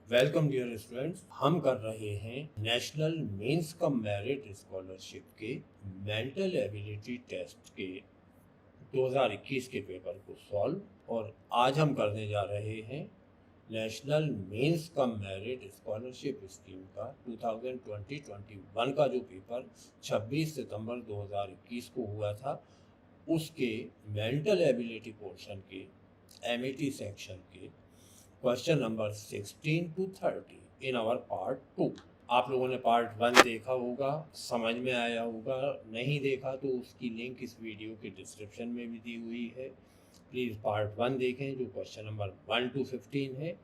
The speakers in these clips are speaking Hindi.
Welcome dear students. हम कर रहे हैं national means cum merit scholarship के मेंटल एबिलिटी टेस्ट के 2021 के पेपर को सॉल्व, और आज हम करने जा रहे हैं national means cum merit scholarship scheme का 2020-21 का जो पेपर 26 सितंबर 2021 को हुआ था, उसके मेंटल एबिलिटी पोर्शन के एमईटी सेक्शन के question number 16 to 30 in our part 2। आप लोगों ने पार्ट 1 देखा होगा, समझ में आया होगा। नहीं देखा तो उसकी लिंक इस वीडियो के डिस्क्रिप्शन में भी दी हुई है। प्लीज़ पार्ट 1 देखें जो क्वेश्चन नंबर 1 to 15 है,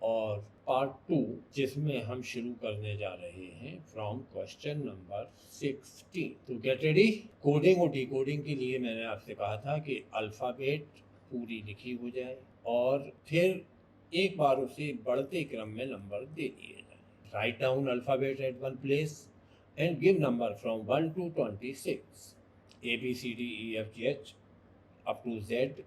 और पार्ट 2 जिसमें हम शुरू करने जा रहे हैं फ्रॉम क्वेश्चन नंबर 16। तो गेट रेडी। कोडिंग और डिकोडिंग के लिए मैंने आपसे कहा था कि अल्फ़ाबेट पूरी लिखी हो जाए और फिर एक बार उसे बढ़ते क्रम में नंबर दे दिए जाए। Write down alphabet at one place and give number from 1 to 26, ABCDEFGH up to Z,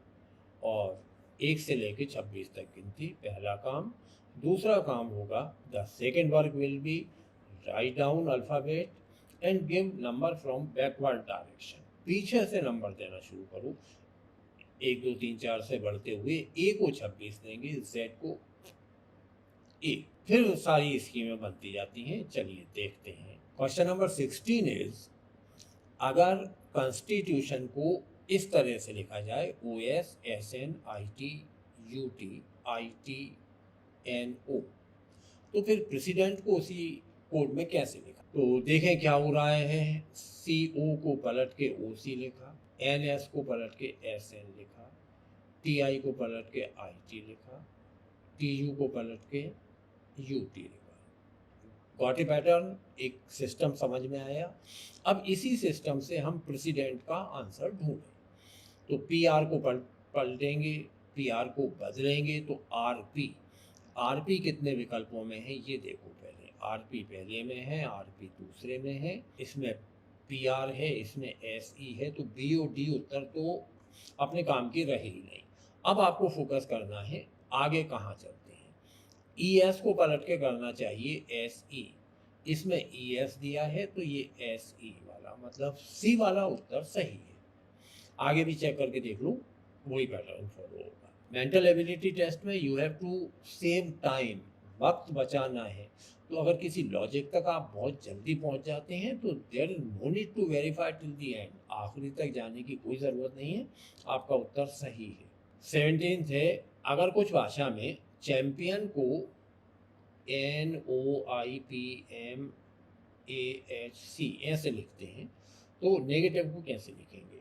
और 1 से लेकर 26 तक गिनती पहला काम। दूसरा काम होगा the second work will be right down alphabet and give number from backward direction. पीछे से नंबर देना शुरू करो, 1 2 3 4 से बढ़ते हुए A को 26 देंगे, Z को A। फिर सारी स्कीमें बनती जाती हैं। चलिए देखते हैं। क्वेश्चन नंबर 16 इज, अगर कॉन्स्टिट्यूशन को इस तरह से लिखा जाए OS SN IT UT IT NO, तो फिर प्रेसिडेंट को उसी कोड में कैसे लिखा? तो देखें क्या हो रहा है। CO को पलट के OC लिखा, NS को पलट के SN लिखा, TI को पलट के IT लिखा, TU को पलट के UT लिखा। Got a pattern? एक सिस्टम समझ में आया। अब इसी सिस्टम से हम प्रेसिडेंट का आंसर ढूंढें। तो PR को पलटेंगे, PR को बदलेंगे तो RP कितने विकल्पों में है ये देखो। पहले RP पहले में है, RP दूसरे में है, इसमें PR है, इसमें SE है, तो B और D उत्तर तो अपने काम की रहे ही नहीं। अब आपको फोकस करना है आगे कहाँ चलते हैं। ES को पलट के करना चाहिए SE, इसमें ES दिया है तो ये SE वाला, मतलब C वाला उत्तर सही है। आगे भी चेक करके देख लो, वही पैटर्न फॉलो होगा। मेंटल एबिलिटी टेस्ट में you have to save time, वक्त बचाना है। तो अगर किसी लॉजिक तक आप बहुत जल्दी पहुंच जाते हैं तो there is no need to verify till the end, आखिरी तक जाने की कोई ज़रूरत नहीं है, आपका उत्तर सही है। 17th है, अगर कुछ भाषा में चैंपियन को NOIPMAHC ऐसे लिखते हैं तो नेगेटिव को कैसे लिखेंगे?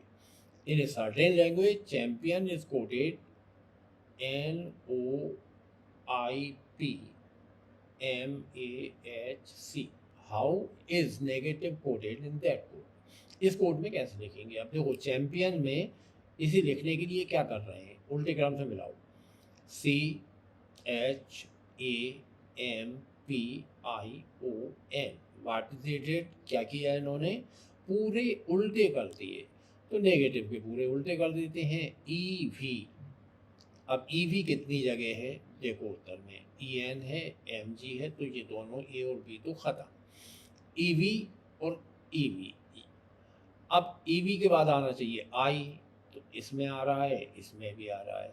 In a certain language, champion is quoted NOIPMAHC. How is negative quoted in that code? इस कोड में कैसे लिखेंगे? अब देखो, चैंपियन में इसे लिखने के लिए क्या कर रहे हैं, उल्टे क्रम से मिलाओ। CHAMPION, what is it? क्या किया इन्होंने? पूरे उल्टे कर दिए, तो नेगेटिव के पूरे उल्टे कर देते हैं। EV, अब EV कितनी जगह है देखो उत्तर में, EN है, MG है, तो ये दोनों A और B तो खत्म। EV और EV, अब EV के बाद आना चाहिए I, तो इसमें आ रहा है, इसमें भी आ रहा है।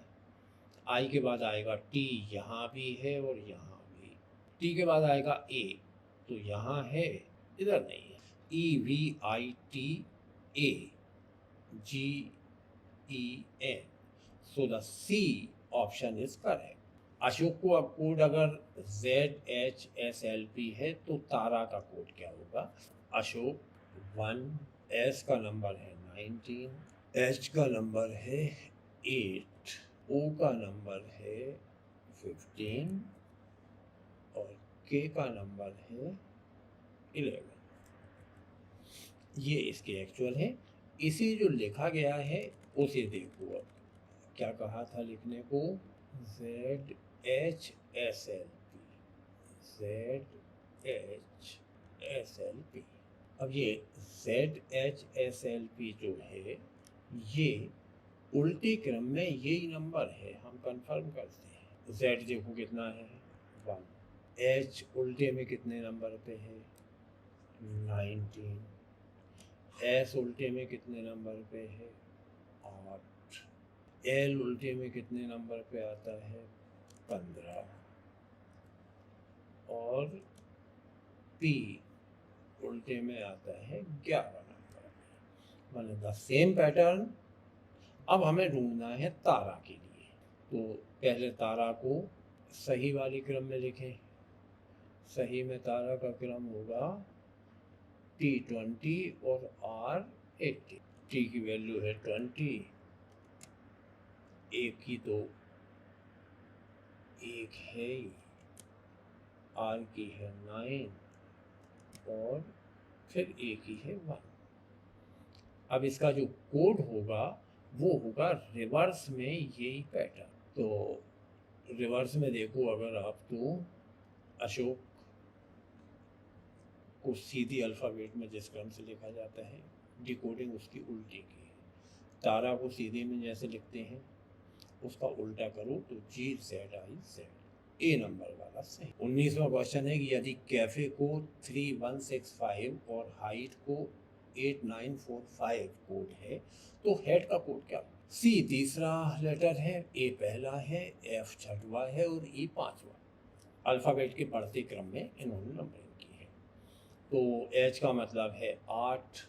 I के बाद आएगा T, यहाँ भी है और यहाँ भी। T के बाद आएगा A, तो यहाँ है, इधर नहीं है। EVITAGEN, so the C option is correct. Ashok को अब कोड अगर ZHSLP है तो तारा का कोड क्या होगा? अशोक 1, S का नंबर है 19, H का नंबर है 8, O का नंबर है 15 और K का नंबर है 11। ये इसके एक्चुअल है। इसे जो लिखा गया है उसे देखो। अब क्या कहा था लिखने को? ZHSLP। अब ये ZHSLP जो है, ये उल्टे क्रम में यही नंबर है, हम कंफर्म करते हैं। Z देखो कितना है 1, एच उल्टे में कितने नंबर पे है? 19। एस उल्टे में कितने नंबर पे है? 8। एल उल्टे में कितने नंबर पे आता है? 15। और पी उल्टे में आता है 11 नंबर। माने द सेम पैटर्न। अब हमें ढूंढना है तारा के लिए, तो पहले तारा को सही वाली क्रम में लिखें। सही में तारा का क्रम होगा T20 और R80। T की वैल्यू है 20, एक की तो एक है, R की है 9 और फिर A की है 1। अब इसका जो कोड होगा वो होगा रिवर्स में यही पैटर्न। तो रिवर्स में देखो अगर आप, तो अशोक को सीधी अल्फ़ाबेट में जिस क्रम से लिखा जाता है, डिकोडिंग उसकी उल्टी की है। तारा को सीधे में जैसे लिखते हैं उसका उल्टा करो तो GZIZ, ए नंबर वाला सही। 19वां क्वेश्चन है कि यदि कैफे को 3165 और हाइट को 8945 कोड है तो हेड का कोड क्या? सी तीसरा लेटर है, ए पहला है, एफ छठवां है और ई पांचवा। अल्फ़ाबेट के बढ़ते क्रम में इन्होंने नंबरिंग की है। तो एच का मतलब है 8,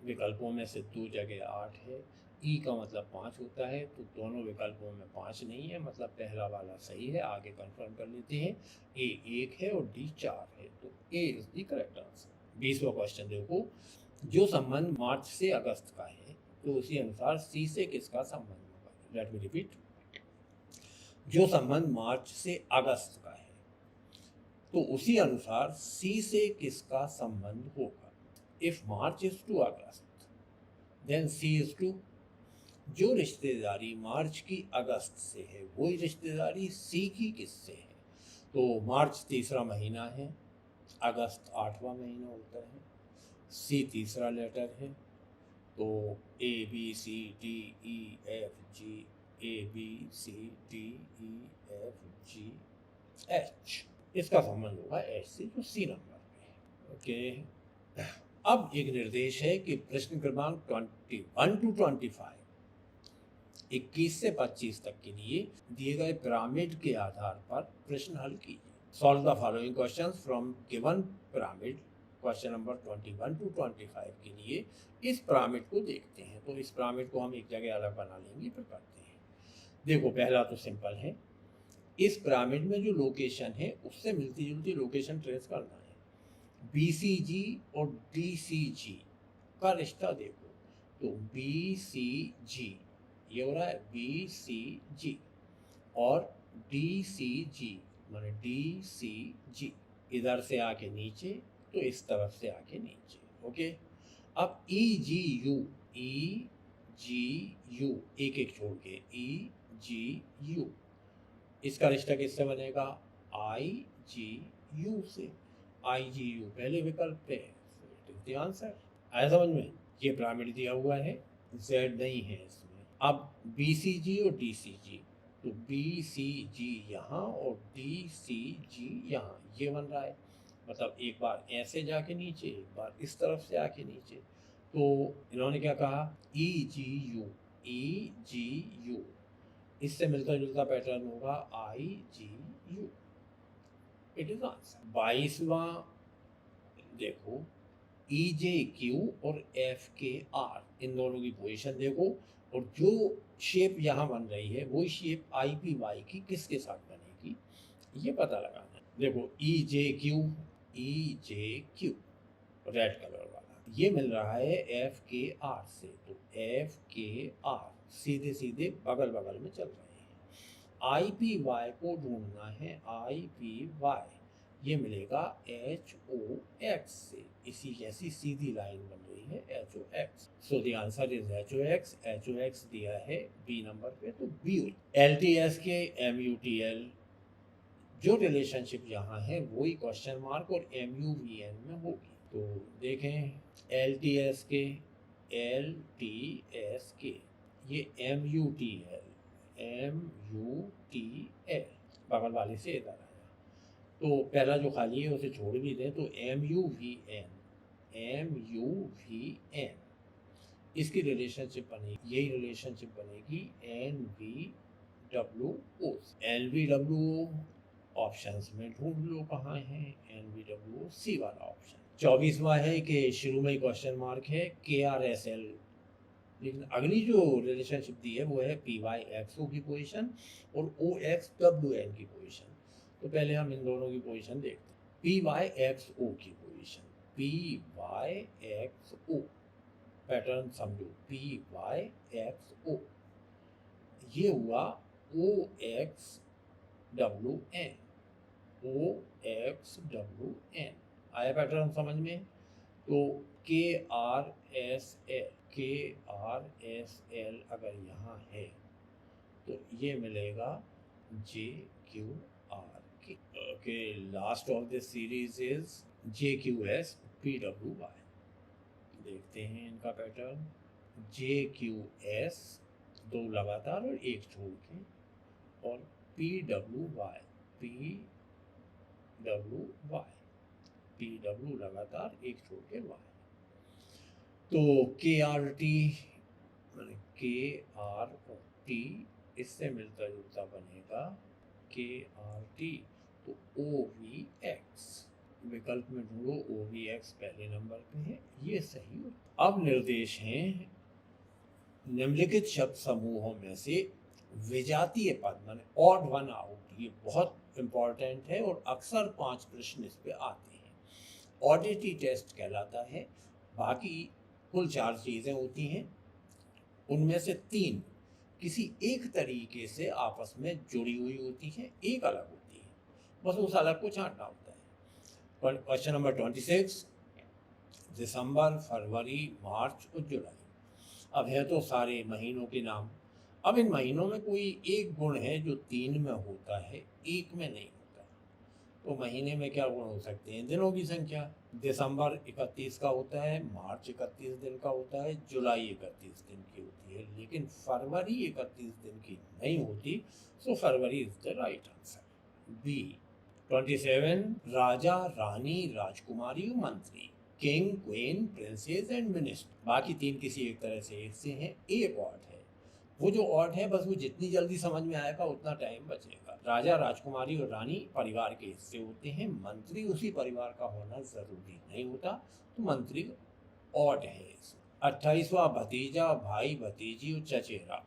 विकल्पों में से 2 जगह 8 है। ई का मतलब 5 होता है, तो दोनों विकल्पों में 5 नहीं है, मतलब पहला वाला सही है। आगे कंफर्म कर लेते हैं। ए 1 है और डी 4 है, तो A is the correct answer. 20वां क्वेश्चन देखो, जो संबंध मार्च से अगस्त का है तो उसी अनुसार सी से किसका संबंध होगा? Let me repeat. जो संबंध मार्च से अगस्त का है तो उसी अनुसार सी से किसका संबंध होगा? If March is to August then C is to. जो रिश्तेदारी मार्च की अगस्त से है वही रिश्तेदारी सी की किससे है? तो मार्च तीसरा महीना है, अगस्त 8वां महीना होता है, सी तीसरा लेटर है, तो A B C D E F G, A B C D E F G H, इसका संबंध होगा एच से जो सी नंबर पे है। ओके, अब एक निर्देश है कि प्रश्न क्रमांक 21 to 25, 21 से 25 तक के लिए दिए गए पिरामिड के आधार पर प्रश्न हल कीजिए। Solve the following questions from given pyramid. Question number 21 to 25 के लिए इस पिरामिड को देखते हैं। तो इस पिरामिड को हम एक जगह अलग बना लेंगे, फिर करते हैं। देखो, पहला तो सिंपल है, इस पिरामिड में जो लोकेशन है उससे मिलती जुलती लोकेशन ट्रेस करना है। BCG और DCG का रिश्ता देखो, तो BCG ये हो रहा है BCG और DCG माने DCG, इधर से आके नीचे तो इस तरफ से आके नीचे। ओके, अब EGU एक एक छोड़ के EGU, इसका रिश्ता किससे बनेगा? IGU से। IGU पहले विकल्प पे है, इट इज द आंसर। आया समझ में? ये पिरामिड दिया हुआ है, Z नहीं है इसमें। अब BCG और DCG, तो BCG यहाँ और DCG यहाँ, ये बन रहा है। मतलब एक बार ऐसे जाके नीचे, एक बार इस तरफ से आके नीचे। तो इन्होंने क्या कहा? EGU, इससे मिलता जुलता पैटर्न होगा IGU। It is answer. 22वां देखो, EJQ और FKR, इन दोनों की पोजीशन देखो, और जो शेप यहाँ बन रही है वही शेप IPY की किसके साथ बनेगी, ये पता लगाना है। देखो, EJQ रेड कलर वाला, ये मिल रहा है FKR से, तो FKR सीधे सीधे बगल बगल में चल रहे हैं। IPY को ढूंढना है, IPY ये मिलेगा HOX से, इसी जैसी सीधी लाइन बन रही है HOX। So the answer is HOX। HOX दिया है B नंबर पे, तो B। LTS के MUTL जो रिलेशनशिप यहाँ है वही क्वेश्चन मार्क और MUVN में होगी। तो देखें, LTS के ये MUTL बगल वाले से इधर आया, तो पहला जो खाली है उसे छोड़ भी दें तो MUVN, इसकी रिलेशनशिप बनेगी, यही रिलेशनशिप बनेगी NVWO। NVWO ऑप्शंस में ढूंढ लो कहाँ है, NVWO सी वाला ऑप्शन। 24वां है कि शुरू में क्वेश्चन मार्क है KRSL, लेकिन अगली जो रिलेशनशिप दी है वो है PYXO की पोजीशन और OXWN की पोजीशन। तो पहले हम इन दोनों की पोजीशन देखते हैं। PYXO की पोजीशन, PYXO पैटर्न समझो, PYXO ये हुआ OXWN आया पैटर्न समझ में। तो KRSL अगर यहाँ है तो ये मिलेगा JQR के। Last of this series is JQSPWY। देखते हैं इनका पैटर्न, JQS दो लगातार और एक छोड़ के, और PW लगातार एक छोड़ के Y। तो KRT इससे मिलता जुलता बनेगा KRT, तो OVX विकल्प में ढूंढो, OVX पहले नंबर पे है, ये सही हो। अब निर्देश हैं निम्नलिखित शब्द समूहों में से विजातीय पद माने ऑड वन आउट, ये बहुत इंपॉर्टेंट है और अक्सर 5 प्रश्न इस पे आते हैं। ऑडिटी टेस्ट कहलाता है। बाकी कुल 4 चीजें होती हैं, उनमें से 3 किसी एक तरीके से आपस में जुड़ी हुई होती हैं, एक अलग होती है, बस उस अलग को छांटना होता है। क्वेश्चन नंबर 26, दिसंबर, फरवरी, मार्च और जुलाई। अब है तो सारे महीनों के नाम। अब इन महीनों में कोई एक गुण है जो 3 में होता है, एक में नहीं होता। तो महीने में क्या गुण हो सकते हैं? दिनों की संख्या। दिसंबर 31 का होता है, मार्च 31 दिन का होता है, जुलाई 31 दिन की होती है, लेकिन फरवरी 31 दिन की नहीं होती। So February is the right answer, B. 27, राजा, रानी, राजकुमारी, मंत्री, king, queen, princess and minister. बाकी 3 किसी एक तरह से एक से हैं, एक ऑड है। वो जो ऑड है बस वो जितनी जल्दी समझ में आएगा उतना टाइम बचेगा। राजा, राजकुमारी और रानी परिवार के हिस्से होते हैं, मंत्री उसी परिवार का होना जरूरी नहीं होता, तो मंत्री ऑड है। 28वां, भतीजा, भाई, भतीजी और चचेरा,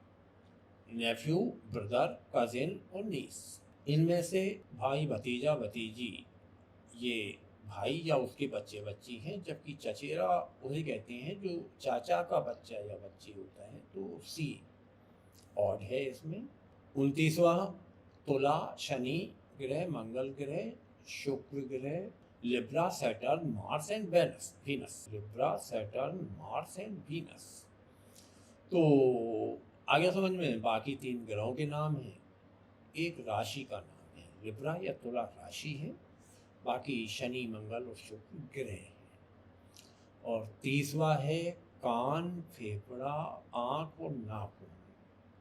नेफ्यू, ब्रदर, कजिन और नीस। इनमें से भाई, भतीजा, भतीजी ये भाई या उसके बच्चे बच्ची हैं, जबकि चचेरा उसे कहते हैं जो चाचा का बच्चा या बच्ची होता है, तो सी ऑड है इसमें। 29वां, तुला, शनि ग्रह, मंगल ग्रह, शुक्र ग्रह, Libra, Saturn, Mars and Venus. Libra, Saturn, Mars and Venus. तो आगे समझ में, बाकी 3 ग्रहों के नाम हैं, एक राशि का नाम है। लिब्रा या तुला राशि है, बाकी शनि, मंगल और शुक्र ग्रह हैं। और 30वां है कान, फेफड़ा, आंख और नाखून,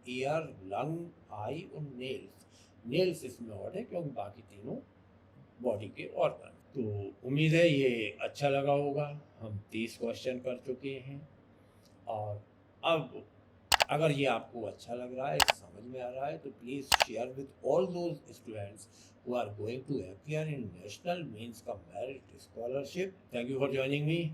ईयर, लंग, आई और नेल्स। नेल्स इसमें ऑड है क्योंकि बाकी तीनों बॉडी के ऑर्गन। तो उम्मीद है ये अच्छा लगा होगा। हम 30 क्वेश्चन कर चुके हैं, और अब अगर ये आपको अच्छा लग रहा है, समझ में आ रहा है, तो please share with all those students who are going to appear in National Mains Cum Merit Scholarship. Thank you for joining me.